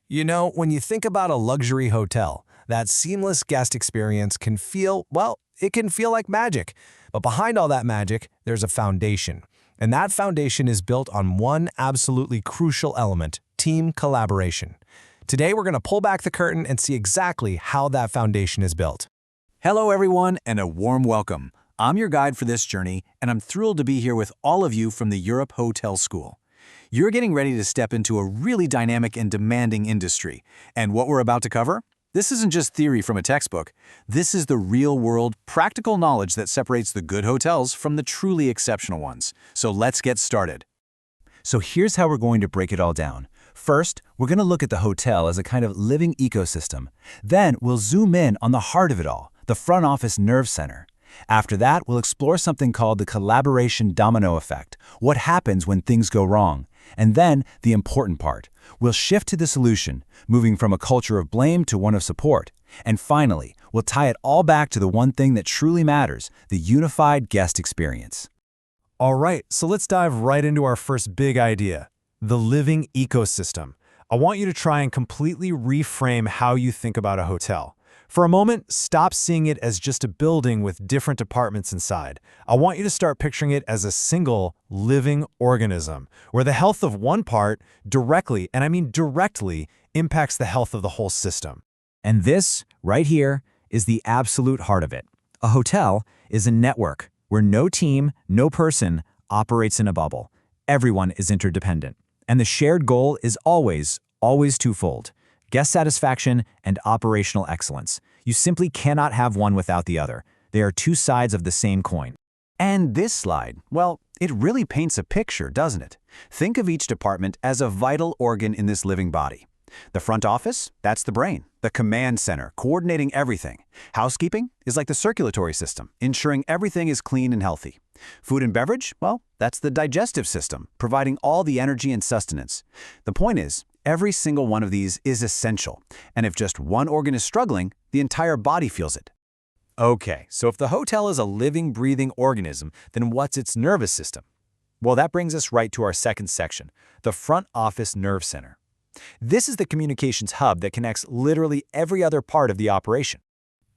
You know, when you think about a luxury hotel, that seamless guest experience can feel, well, it can feel like magic. But behind all that magic, there's a foundation. And that foundation is built on one absolutely crucial element: team collaboration. Today, we're going to pull back the curtain and see exactly how that foundation is built. Hello everyone, and a warm welcome. I'm your guide for this journey, and I'm thrilled to be here with all of you from the Europe Hotel School. You're getting ready to step into a really dynamic and demanding industry. And what we're about to cover? This isn't just theory from a textbook. This is the real-world, practical knowledge that separates the good hotels from the truly exceptional ones. So let's get started. So here's how we're going to break it all down. First, we're going to look at the hotel as a kind of living ecosystem. Then we'll zoom in on the heart of it all, the front office nerve center. After that, we'll explore something called the collaboration domino effect, what happens when things go wrong. And then, the important part, we'll shift to the solution, moving from a culture of blame to one of support. And finally, we'll tie it all back to the one thing that truly matters, the unified guest experience. All right, so let's dive right into our first big idea: the living ecosystem. I want you to try and completely reframe how you think about a hotel. For a moment, stop seeing it as just a building with different departments inside. I want you to start picturing it as a single, living organism, where the health of one part directly, and I mean directly, impacts the health of the whole system. And this, right here, is the absolute heart of it. A hotel is a network where no team, no person operates in a bubble. Everyone is interdependent. And the shared goal is always twofold: guest satisfaction and operational excellence. You simply cannot have one without the other. They are two sides of the same coin. And this slide, well, it really paints a picture, doesn't it? Think of each department as a vital organ in this living body. The front office, that's the brain, the command center, coordinating everything. Housekeeping is like the circulatory system, ensuring everything is clean and healthy. Food and beverage, well, that's the digestive system, providing all the energy and sustenance. The point is, every single one of these is essential, and if just one organ is struggling, the entire body feels it. Okay, so if the hotel is a living, breathing organism, then what's its nervous system? Well, that brings us right to our second section, the front office nerve center. This is the communications hub that connects literally every other part of the operation.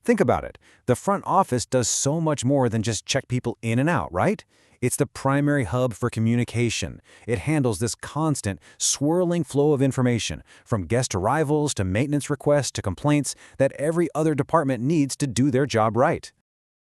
Think about it. The front office does so much more than just check people in and out, right? It's the primary hub for communication. It handles this constant, swirling flow of information, from guest arrivals to maintenance requests to complaints, that every other department needs to do their job right.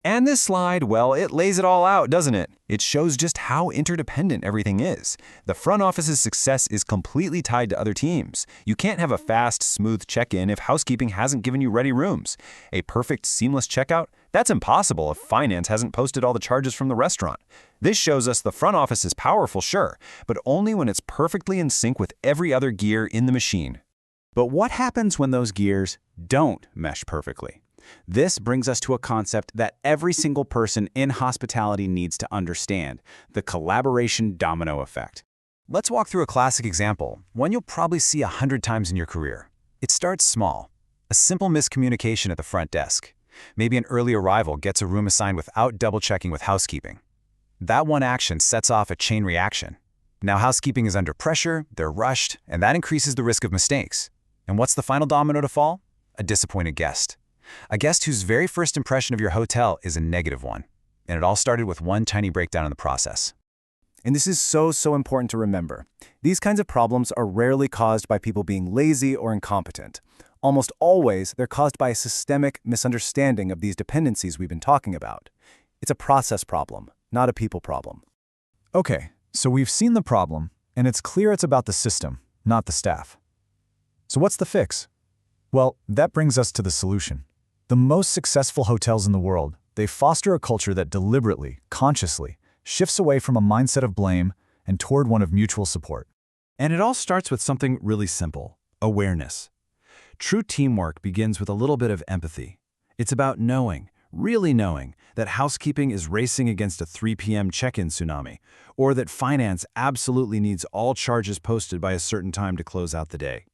And this slide, well, it lays it all out, doesn't it? It shows just how interdependent everything is. The front office's success is completely tied to other teams. You can't have a fast, smooth check-in if housekeeping hasn't given you ready rooms. A perfect, seamless checkout? That's impossible if finance hasn't posted all the charges from the restaurant. This shows us the front office is powerful, sure, but only when it's perfectly in sync with every other gear in the machine. But what happens when those gears don't mesh perfectly? This brings us to a concept that every single person in hospitality needs to understand: the collaboration domino effect. Let's walk through a classic example, one you'll probably see 100 times in your career. It starts small. A simple miscommunication at the front desk. Maybe an early arrival gets a room assigned without double-checking with housekeeping. That one action sets off a chain reaction. Now housekeeping is under pressure, they're rushed, and that increases the risk of mistakes. And what's the final domino to fall? A disappointed guest. A guest whose very first impression of your hotel is a negative one. And it all started with one tiny breakdown in the process. And this is so important to remember. These kinds of problems are rarely caused by people being lazy or incompetent. Almost always, they're caused by a systemic misunderstanding of these dependencies we've been talking about. It's a process problem, not a people problem. Okay, so we've seen the problem, and it's clear it's about the system, not the staff. So what's the fix? Well, that brings us to the solution. The most successful hotels in the world, they foster a culture that deliberately, consciously, shifts away from a mindset of blame and toward one of mutual support. And it all starts with something really simple: awareness. True teamwork begins with a little bit of empathy. It's about knowing, really knowing, that housekeeping is racing against a 3 p.m. check-in tsunami, or that finance absolutely needs all charges posted by a certain time to close out the day.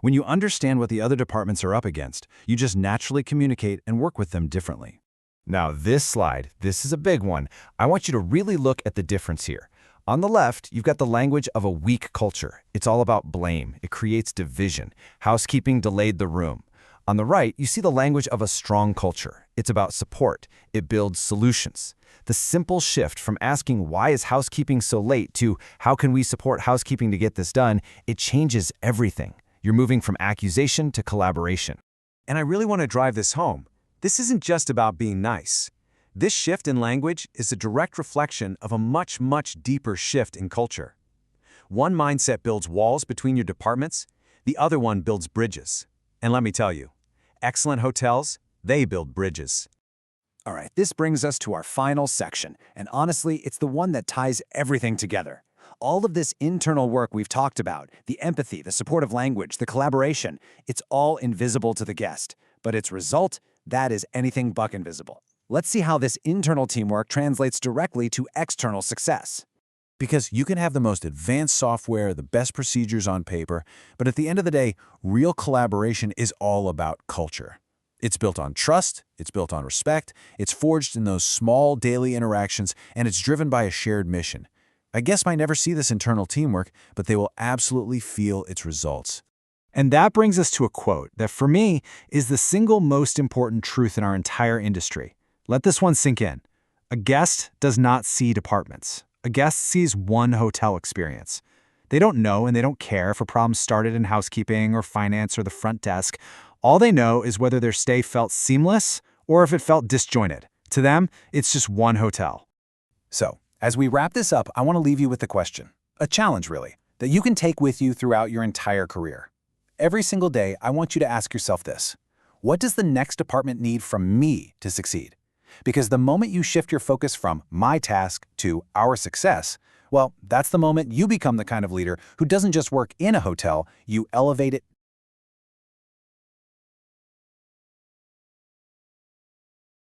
When you understand what the other departments are up against, you just naturally communicate and work with them differently. Now this slide, this is a big one. I want you to really look at the difference here. On the left, you've got the language of a weak culture. It's all about blame. It creates division. Housekeeping delayed the room. On the right, you see the language of a strong culture. It's about support. It builds solutions. The simple shift from asking why is housekeeping so late to how can we support housekeeping to get this done, it changes everything. You're moving from accusation to collaboration. And I really want to drive this home. This isn't just about being nice. This shift in language is a direct reflection of a much, much deeper shift in culture. One mindset builds walls between your departments, the other one builds bridges. And let me tell you, excellent hotels, they build bridges. All right, this brings us to our final section, and honestly, it's the one that ties everything together. All of this internal work we've talked about, the empathy, the supportive language, the collaboration, it's all invisible to the guest. But its result, that is anything but invisible. Let's see how this internal teamwork translates directly to external success. Because you can have the most advanced software, the best procedures on paper, but at the end of the day, real collaboration is all about culture. It's built on trust, it's built on respect, it's forged in those small daily interactions, and it's driven by a shared mission. A guest might never see this internal teamwork, but they will absolutely feel its results. And that brings us to a quote that, for me, is the single most important truth in our entire industry. Let this one sink in. A guest does not see departments. A guest sees one hotel experience. They don't know and they don't care if a problem started in housekeeping or finance or the front desk. All they know is whether their stay felt seamless or if it felt disjointed. To them, it's just one hotel. So, as we wrap this up, I want to leave you with a question, a challenge really, that you can take with you throughout your entire career. Every single day, I want you to ask yourself this: what does the next department need from me to succeed? Because the moment you shift your focus from my task to our success, well, that's the moment you become the kind of leader who doesn't just work in a hotel, you elevate it